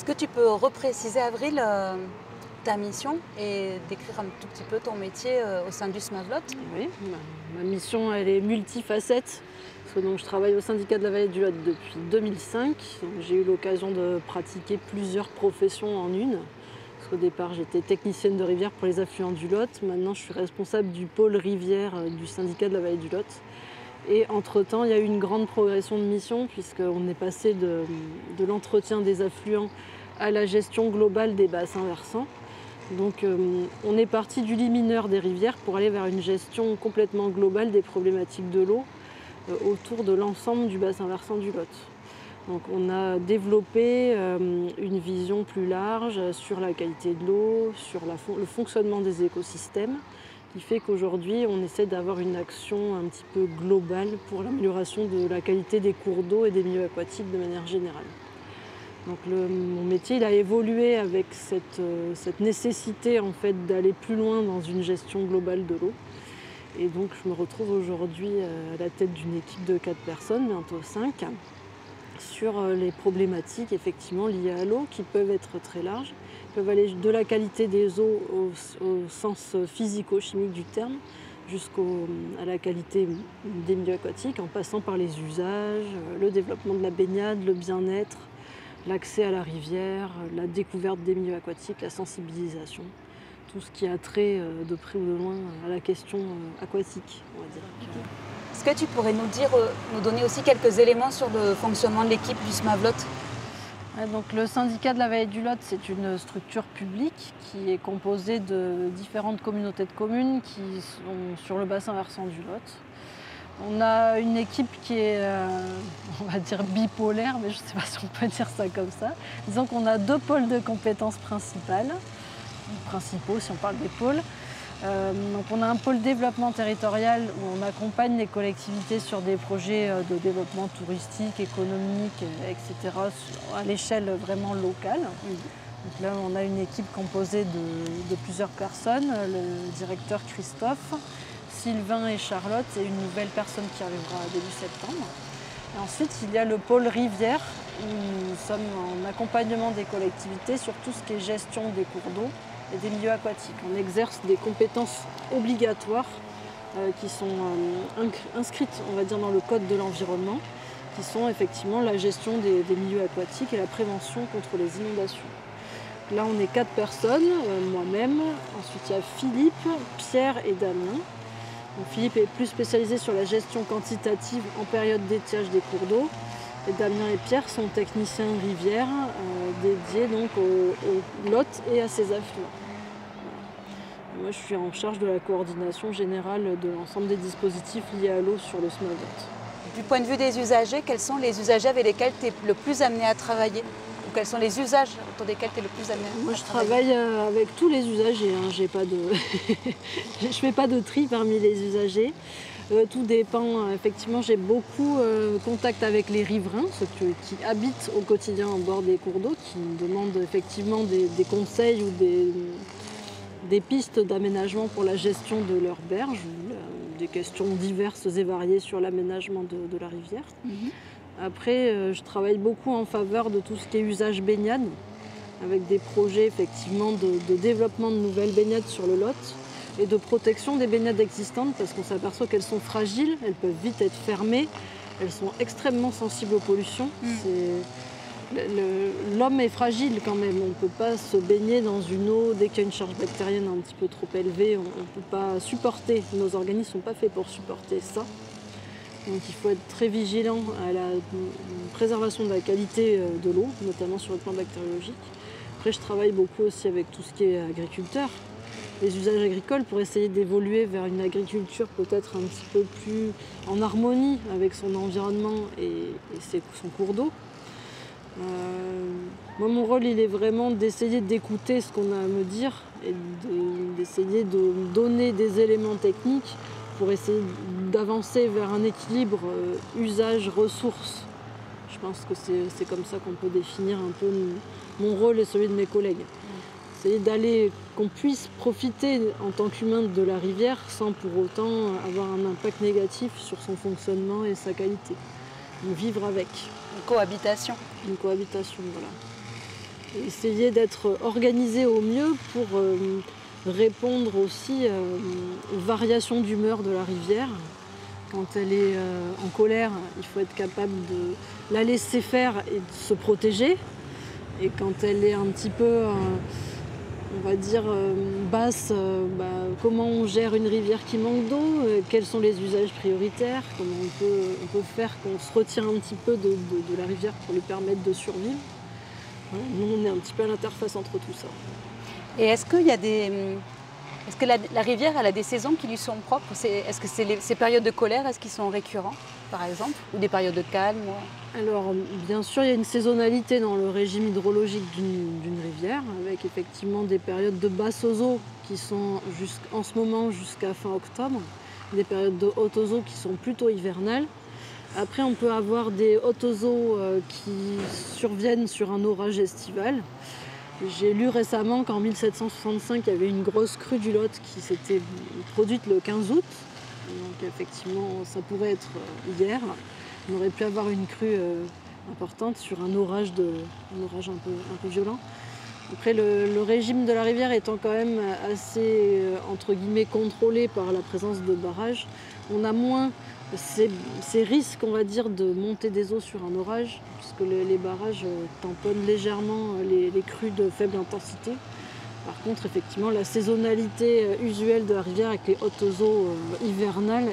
Est-ce que tu peux repréciser, Avril, ta mission et décrire un tout petit peu ton métier au sein du SMAVLOT? Oui, ma mission elle est multifacette. Parce que donc, je travaille au syndicat de la Vallée du Lot depuis 2005. J'ai eu l'occasion de pratiquer plusieurs professions en une. Parce qu'au départ, j'étais technicienne de rivière pour les affluents du Lot. Maintenant, je suis responsable du pôle rivière du syndicat de la Vallée du Lot. Et entre-temps, il y a eu une grande progression de mission puisqu'on est passé de l'entretien des affluents à la gestion globale des bassins versants. Donc on est parti du lit mineur des rivières pour aller vers une gestion complètement globale des problématiques de l'eau autour de l'ensemble du bassin versant du Lot. Donc on a développé une vision plus large sur la qualité de l'eau, sur le fonctionnement des écosystèmes, qui fait qu'aujourd'hui on essaie d'avoir une action un petit peu globale pour l'amélioration de la qualité des cours d'eau et des milieux aquatiques de manière générale. Donc mon métier il a évolué avec cette nécessité en fait, d'aller plus loin dans une gestion globale de l'eau. Et donc je me retrouve aujourd'hui à la tête d'une équipe de 4 personnes, bientôt 5, sur les problématiques effectivement liées à l'eau qui peuvent être très larges. Ils peuvent aller de la qualité des eaux au sens physico-chimique du terme, jusqu'à la qualité des milieux aquatiques, en passant par les usages, le développement de la baignade, le bien-être, l'accès à la rivière, la découverte des milieux aquatiques, la sensibilisation, tout ce qui a trait de près ou de loin à la question aquatique, on va dire. Est-ce que tu pourrais nous donner aussi quelques éléments sur le fonctionnement de l'équipe du SMAVLOT? Donc, le syndicat de la Vallée du Lot, c'est une structure publique qui est composée de différentes communautés de communes qui sont sur le bassin versant du Lot. On a une équipe qui est, on va dire, bipolaire, mais je ne sais pas si on peut dire ça comme ça. Disons qu'on a 2 pôles de compétences principaux si on parle des pôles. Donc on a un pôle développement territorial où on accompagne les collectivités sur des projets de développement touristique, économique, etc. à l'échelle vraiment locale. Donc là on a une équipe composée de plusieurs personnes, le directeur Christophe, Sylvain et Charlotte et une nouvelle personne qui arrivera début septembre. Et ensuite, il y a le pôle rivière où nous sommes en accompagnement des collectivités sur tout ce qui est gestion des cours d'eau et des milieux aquatiques. On exerce des compétences obligatoires qui sont inscrites, on va dire, dans le code de l'environnement, qui sont effectivement la gestion des milieux aquatiques et la prévention contre les inondations. Là, on est 4 personnes, moi-même. Ensuite, il y a Philippe, Pierre et Damien. Donc, Philippe est plus spécialisé sur la gestion quantitative en période d'étiage des cours d'eau. Et Damien et Pierre sont techniciens rivières dédiés donc au Lot et à ses affluents. Voilà. Moi, je suis en charge de la coordination générale de l'ensemble des dispositifs liés à l'eau sur le SMAVLOT. Du point de vue des usagers, quels sont les usagers avec lesquels tu es le plus amené à travailler? Ou quels sont les usages autour desquels tu es le plus amené à travailler? Moi, je travaille avec tous les usagers. J'ai pas de... je ne fais pas de tri parmi les usagers. Tout dépend. Effectivement, j'ai beaucoup contact avec les riverains, ceux qui habitent au quotidien en bord des cours d'eau, qui me demandent effectivement des conseils ou des pistes d'aménagement pour la gestion de leurs berges, des questions diverses et variées sur l'aménagement de la rivière. Après, je travaille beaucoup en faveur de tout ce qui est usage baignade, avec des projets effectivement de développement de nouvelles baignades sur le Lot et de protection des baignades existantes parce qu'on s'aperçoit qu'elles sont fragiles, elles peuvent vite être fermées, elles sont extrêmement sensibles aux pollutions. L'homme est fragile quand même, on ne peut pas se baigner dans une eau dès qu'il y a une charge bactérienne un petit peu trop élevée, on ne peut pas supporter, nos organismes ne sont pas faits pour supporter ça. Donc il faut être très vigilant à la préservation de la qualité de l'eau, notamment sur le plan bactériologique. Après, je travaille beaucoup aussi avec tout ce qui est agriculteur, les usages agricoles pour essayer d'évoluer vers une agriculture peut-être un petit peu plus en harmonie avec son environnement et son cours d'eau. Moi, mon rôle, il est vraiment d'essayer d'écouter ce qu'on a à me dire et d'essayer de donner des éléments techniques pour essayer d'avancer vers un équilibre usage-ressources. Je pense que c'est comme ça qu'on peut définir un peu mon rôle et celui de mes collègues. Essayer qu'on puisse profiter en tant qu'humain de la rivière sans pour autant avoir un impact négatif sur son fonctionnement et sa qualité. Donc vivre avec. Une cohabitation. Une cohabitation, voilà. et essayer d'être organisé au mieux pour répondre aussi aux variations d'humeur de la rivière. Quand elle est en colère, il faut être capable de la laisser faire et de se protéger. Et quand elle est un petit peu, on va dire, basse, comment on gère une rivière qui manque d'eau, quels sont les usages prioritaires, comment on peut faire qu'on se retire un petit peu de la rivière pour lui permettre de survivre. Voilà, nous, on est un petit peu à l'interface entre tout ça. Et est-ce qu'il y a est-ce que la rivière, elle a des saisons qui lui sont propres? Est-ce que ces périodes de colère, est-ce qu'ils sont récurrents, par exemple, ou des périodes de calme? Alors, bien sûr, il y a une saisonnalité dans le régime hydrologique d'une rivière, avec effectivement des périodes de basse eau qui sont en ce moment jusqu'à fin octobre, des périodes de haute eau qui sont plutôt hivernales. Après, on peut avoir des hautes eaux qui surviennent sur un orage estival. J'ai lu récemment qu'en 1765, il y avait une grosse crue du Lot qui s'était produite le 15 août. Donc effectivement, ça pourrait être hier. On aurait pu avoir une crue importante sur un orage un peu violent. Après, le régime de la rivière étant quand même assez, entre guillemets, contrôlé par la présence de barrages, on a moins ces risques, on va dire, de montée des eaux sur un orage, puisque les barrages tamponnent légèrement les crues de faible intensité. Par contre, effectivement, la saisonnalité usuelle de la rivière avec les hautes eaux hivernales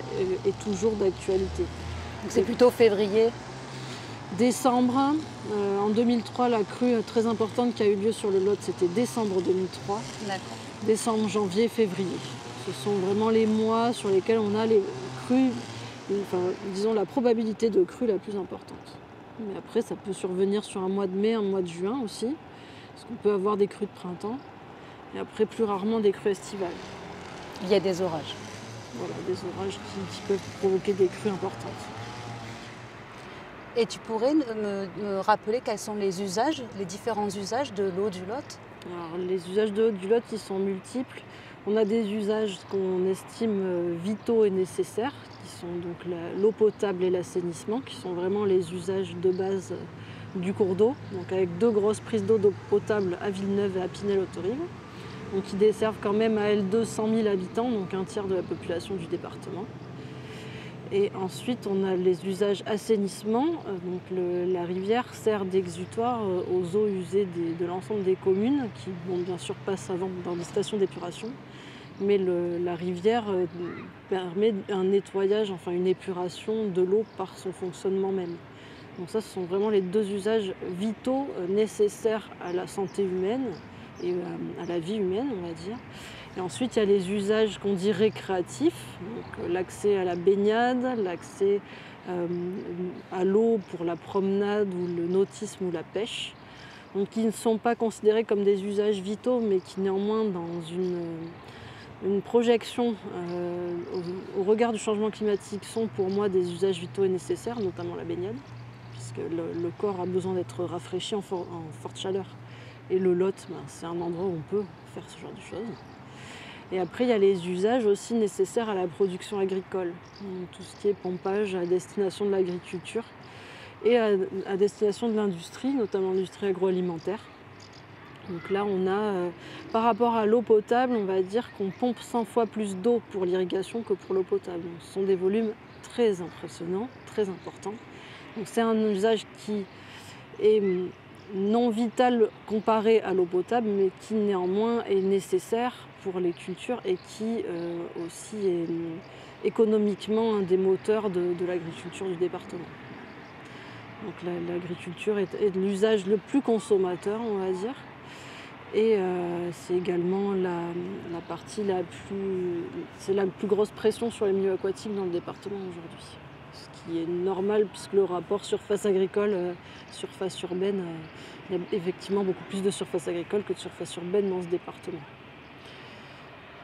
est toujours d'actualité. Donc c'est plutôt février? Décembre. En 2003, la crue très importante qui a eu lieu sur le Lot, c'était décembre 2003. D'accord. Décembre, janvier, février. Ce sont vraiment les mois sur lesquels on a les crues, disons la probabilité de crue la plus importante. Mais après, ça peut survenir sur un mois de mai, un mois de juin aussi, parce qu'on peut avoir des crues de printemps, et après plus rarement des crues estivales. Il y a des orages. Voilà, des orages qui peuvent provoquer des crues importantes. Et tu pourrais me rappeler quels sont les différents usages de l'eau du Lot? Alors, les usages de l'eau du Lot, ils sont multiples. On a des usages qu'on estime vitaux et nécessaires, qui sont donc l'eau potable et l'assainissement, qui sont vraiment les usages de base du cours d'eau, donc avec 2 grosses prises d'eau potable à Villeneuve et à Pinel-Autorive, donc qui desservent quand même à elles 200 000 habitants, donc un tiers de la population du département. Et ensuite, on a les usages assainissement. Donc la rivière sert d'exutoire aux eaux usées de l'ensemble des communes, qui bien sûr passent avant dans des stations d'épuration. Mais la rivière permet un nettoyage, enfin une épuration de l'eau par son fonctionnement même. Donc ça, ce sont vraiment les 2 usages vitaux nécessaires à la santé humaine et à la vie humaine, on va dire. Et ensuite, il y a les usages qu'on dit récréatifs, donc l'accès à la baignade, l'accès à l'eau pour la promenade ou le nautisme ou la pêche, donc qui ne sont pas considérés comme des usages vitaux, mais qui néanmoins, dans une projection au regard du changement climatique, sont pour moi des usages vitaux et nécessaires, notamment la baignade, puisque le corps a besoin d'être rafraîchi en forte chaleur. Et le Lot, c'est un endroit où on peut faire ce genre de choses. Et après, il y a les usages aussi nécessaires à la production agricole. Donc, tout ce qui est pompage à destination de l'agriculture et à destination de l'industrie, notamment l'industrie agroalimentaire. Donc là, on a, par rapport à l'eau potable, on va dire qu'on pompe 100 fois plus d'eau pour l'irrigation que pour l'eau potable. Donc, ce sont des volumes très impressionnants, très importants. Donc c'est un usage qui est non vital comparé à l'eau potable, mais qui néanmoins est nécessaire pour les cultures et qui aussi est économiquement un des moteurs de l'agriculture du département. Donc l'agriculture est l'usage le plus consommateur, on va dire, et c'est également la partie c'est la plus grosse pression sur les milieux aquatiques dans le département aujourd'hui. Ce qui est normal puisque le rapport surface agricole, surface urbaine, il y a effectivement beaucoup plus de surface agricole que de surface urbaine dans ce département.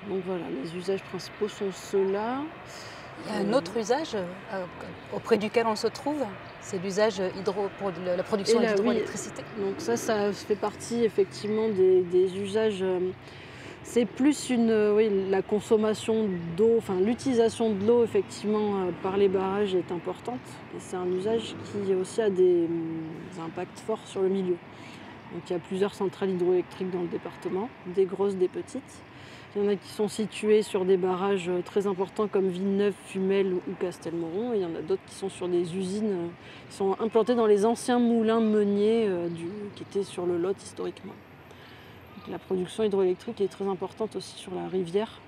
Donc voilà, les usages principaux sont ceux-là. Il y a un autre usage auprès duquel on se trouve, c'est l'usage pour la production d'hydroélectricité. Oui. Donc ça fait partie effectivement des usages. C'est plus la consommation d'eau, enfin l'utilisation de l'eau effectivement par les barrages est importante. Et c'est un usage qui aussi a des impacts forts sur le milieu. Donc il y a plusieurs centrales hydroélectriques dans le département, des grosses, des petites. Il y en a qui sont situées sur des barrages très importants comme Villeneuve, Fumel ou Castelmoron. Et il y en a d'autres qui sont sur des usines qui sont implantées dans les anciens moulins meuniers qui étaient sur le Lot historiquement. Donc la production hydroélectrique est très importante aussi sur la rivière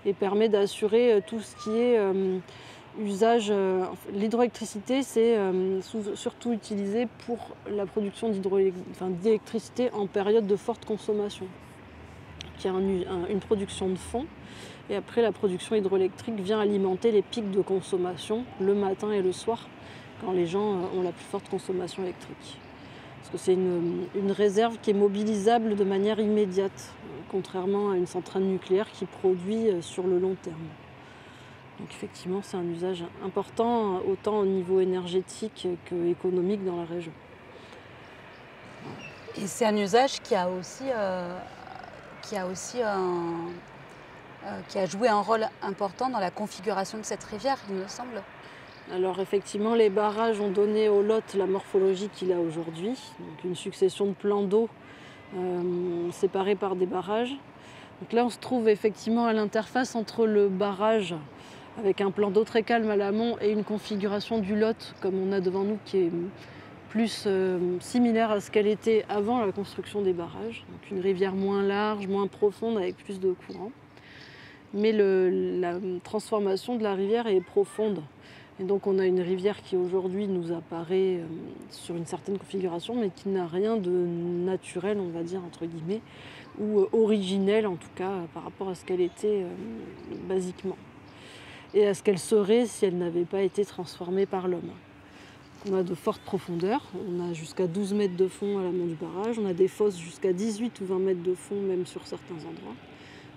et permet d'assurer tout ce qui est usage. L'hydroélectricité, c'est surtout utilisé pour la production d'électricité en période de forte consommation. Il y a une production de fond et après la production hydroélectrique vient alimenter les pics de consommation le matin et le soir quand les gens ont la plus forte consommation électrique. Parce que c'est une réserve qui est mobilisable de manière immédiate, contrairement à une centrale nucléaire qui produit sur le long terme. Donc effectivement, c'est un usage important, autant au niveau énergétique qu'économique dans la région. Et c'est un usage qui a joué un rôle important dans la configuration de cette rivière, il me semble. Alors effectivement, les barrages ont donné au Lot la morphologie qu'il a aujourd'hui, donc une succession de plans d'eau séparés par des barrages. Donc là, on se trouve effectivement à l'interface entre le barrage avec un plan d'eau très calme à l'amont et une configuration du Lot comme on a devant nous qui est plus similaire à ce qu'elle était avant la construction des barrages. Donc une rivière moins large, moins profonde avec plus de courant. Mais la transformation de la rivière est profonde. Et donc on a une rivière qui aujourd'hui nous apparaît sur une certaine configuration mais qui n'a rien de naturel, on va dire, entre guillemets, ou originel en tout cas par rapport à ce qu'elle était basiquement. Et à ce qu'elle serait si elle n'avait pas été transformée par l'homme. On a de fortes profondeurs, on a jusqu'à 12 mètres de fond à l'amont du barrage, on a des fosses jusqu'à 18 ou 20 mètres de fond même sur certains endroits,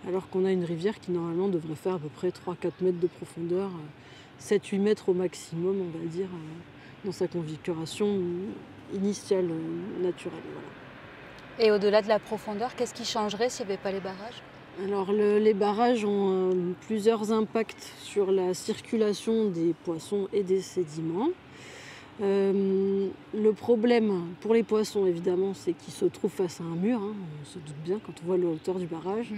alors qu'on a une rivière qui normalement devrait faire à peu près 3-4 mètres de profondeur, 7-8 mètres au maximum, on va dire, dans sa configuration initiale, naturelle. Voilà. Et au-delà de la profondeur, qu'est-ce qui changerait s'il n'y avait pas les barrages ? Alors les barrages ont plusieurs impacts sur la circulation des poissons et des sédiments. Le problème pour les poissons, évidemment, c'est qu'ils se trouvent face à un mur, hein, on se doute bien quand on voit la hauteur du barrage.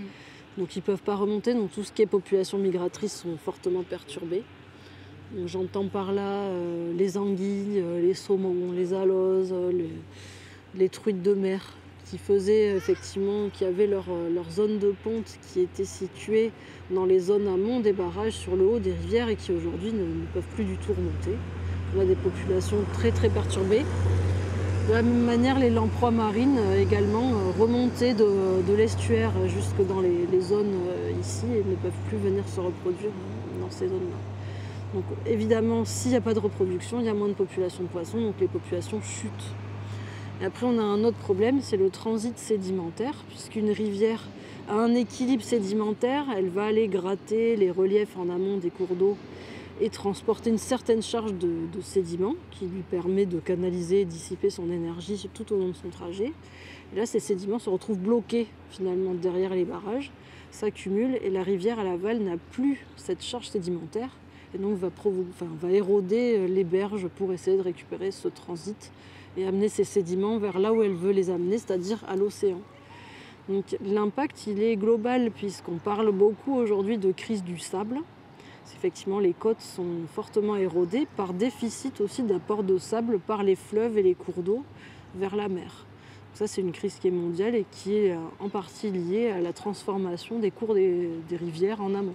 Donc ils ne peuvent pas remonter, donc tout ce qui est population migratrice sont fortement perturbés. J'entends par là les anguilles, les saumons, les aloses, les truites de mer qui avaient leur zone de ponte qui était située dans les zones amont des barrages sur le haut des rivières et qui aujourd'hui ne peuvent plus du tout remonter. On a des populations très très perturbées. De la même manière, les lamproies marines également remontaient de l'estuaire jusque dans les zones ici et ne peuvent plus venir se reproduire dans ces zones-là. Donc évidemment, s'il n'y a pas de reproduction, il y a moins de population de poissons, donc les populations chutent. Et après, on a un autre problème, c'est le transit sédimentaire, puisqu'une rivière a un équilibre sédimentaire, elle va aller gratter les reliefs en amont des cours d'eau et transporter une certaine charge de sédiments qui lui permet de canaliser et dissiper son énergie tout au long de son trajet. Et là, ces sédiments se retrouvent bloqués finalement derrière les barrages, s'accumulent et la rivière à l'aval n'a plus cette charge sédimentaire et donc va éroder les berges pour essayer de récupérer ce transit et amener ces sédiments vers là où elle veut les amener, c'est-à-dire à l'océan. Donc l'impact, il est global puisqu'on parle beaucoup aujourd'hui de crise du sable. Effectivement, les côtes sont fortement érodées par déficit aussi d'apport de sable par les fleuves et les cours d'eau vers la mer. Donc ça, c'est une crise qui est mondiale et qui est en partie liée à la transformation des cours des rivières en amont.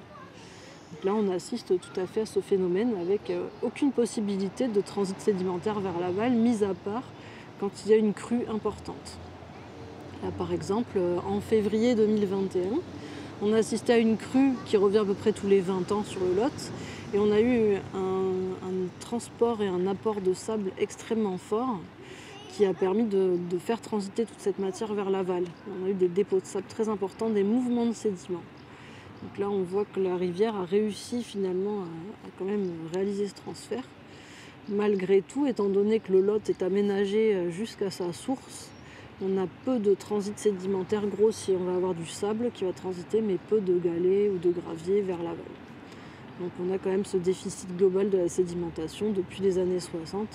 Donc là, on assiste tout à fait à ce phénomène avec aucune possibilité de transit sédimentaire vers l'aval, mis à part quand il y a une crue importante. Là, par exemple, en février 2021, on a assisté à une crue qui revient à peu près tous les 20 ans sur le Lot et on a eu un transport et un apport de sable extrêmement fort qui a permis de faire transiter toute cette matière vers l'aval. On a eu des dépôts de sable très importants, des mouvements de sédiments. Donc là, on voit que la rivière a réussi finalement à quand même réaliser ce transfert. Malgré tout, étant donné que le Lot est aménagé jusqu'à sa source, on a peu de transit sédimentaire grossier. On va avoir du sable qui va transiter, mais peu de galets ou de gravier vers l'aval. Donc on a quand même ce déficit global de la sédimentation depuis les années 60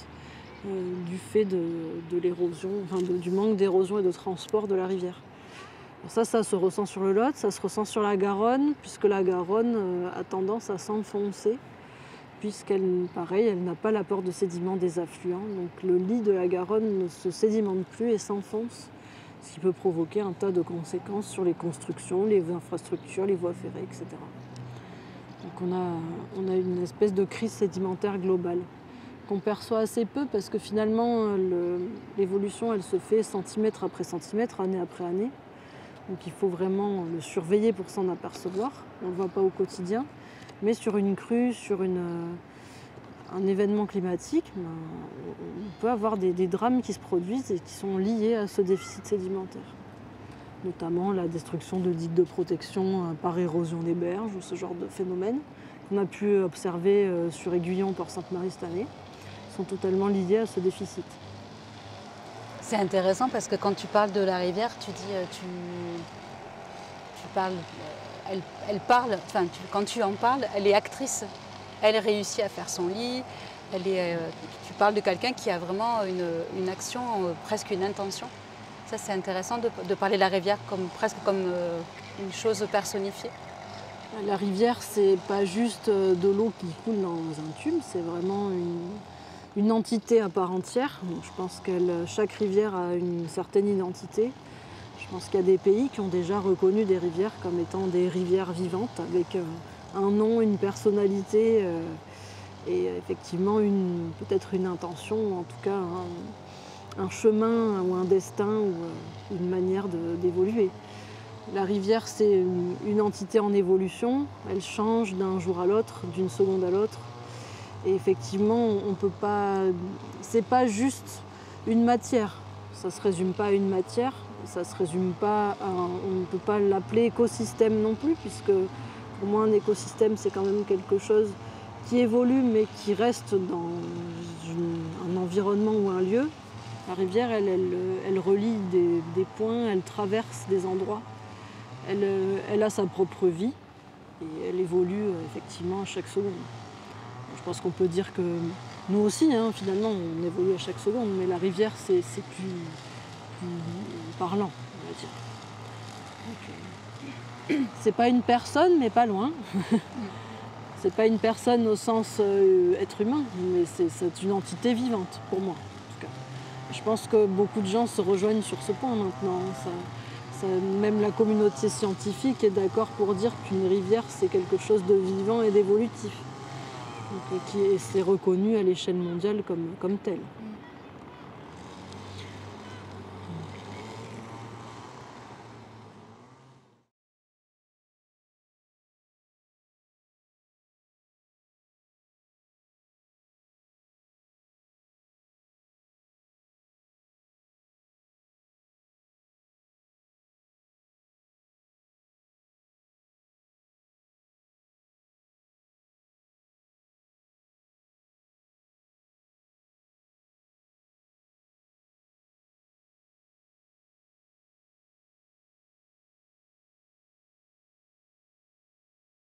du fait de l'érosion, enfin du manque d'érosion et de transport de la rivière. Alors ça se ressent sur le Lot, ça se ressent sur la Garonne, puisque la Garonne a tendance à s'enfoncer, pareil, elle n'a pas l'apport de sédiments des affluents. Donc le lit de la Garonne ne se sédimente plus et s'enfonce, ce qui peut provoquer un tas de conséquences sur les constructions, les infrastructures, les voies ferrées, etc. Donc on a une espèce de crise sédimentaire globale qu'on perçoit assez peu parce que finalement l'évolution elle se fait centimètre après centimètre, année après année. Donc il faut vraiment le surveiller pour s'en apercevoir. On ne le voit pas au quotidien. Mais sur une crue, sur un événement climatique, on peut avoir des drames qui se produisent et qui sont liés à ce déficit sédimentaire. Notamment la destruction de digues de protection par érosion des berges ou ce genre de phénomène qu'on a pu observer sur Aiguillon, Port-Sainte-Marie cette année, sont totalement liés à ce déficit. C'est intéressant parce que quand tu parles de la rivière, tu dis, tu parles, elle parle, enfin quand tu en parles, elle est actrice. Elle réussit à faire son lit. Tu parles de quelqu'un qui a vraiment une action, presque une intention. Ça c'est intéressant de parler de la rivière presque comme une chose personnifiée. La rivière, c'est pas juste de l'eau qui coule dans un tube, c'est vraiment une entité à part entière. Donc, je pense que chaque rivière a une certaine identité. Je pense qu'il y a des pays qui ont déjà reconnu des rivières comme étant des rivières vivantes, avec un nom, une personnalité et effectivement peut-être une intention, ou en tout cas un chemin ou un destin ou une manière d'évoluer. La rivière, c'est une entité en évolution, elle change d'un jour à l'autre, d'une seconde à l'autre. Et effectivement, on peut pas. C'est pas juste une matière. Ça se résume pas à une matière. Ça se résume pas. On ne peut pas l'appeler écosystème non plus, puisque pour moi un écosystème c'est quand même quelque chose qui évolue mais qui reste dans un environnement ou un lieu. La rivière, elle relie des points, elle traverse des endroits. Elle a sa propre vie et elle évolue effectivement à chaque seconde. Je pense qu'on peut dire que nous aussi, finalement, on évolue à chaque seconde, mais la rivière, c'est plus parlant, on va dire. C'est pas une personne, mais pas loin. C'est pas une personne au sens être humain, mais c'est une entité vivante, pour moi, en tout cas. Je pense que beaucoup de gens se rejoignent sur ce point maintenant. Même la communauté scientifique est d'accord pour dire qu'une rivière, c'est quelque chose de vivant et d'évolutif. Et c'est reconnu à l'échelle mondiale comme tel.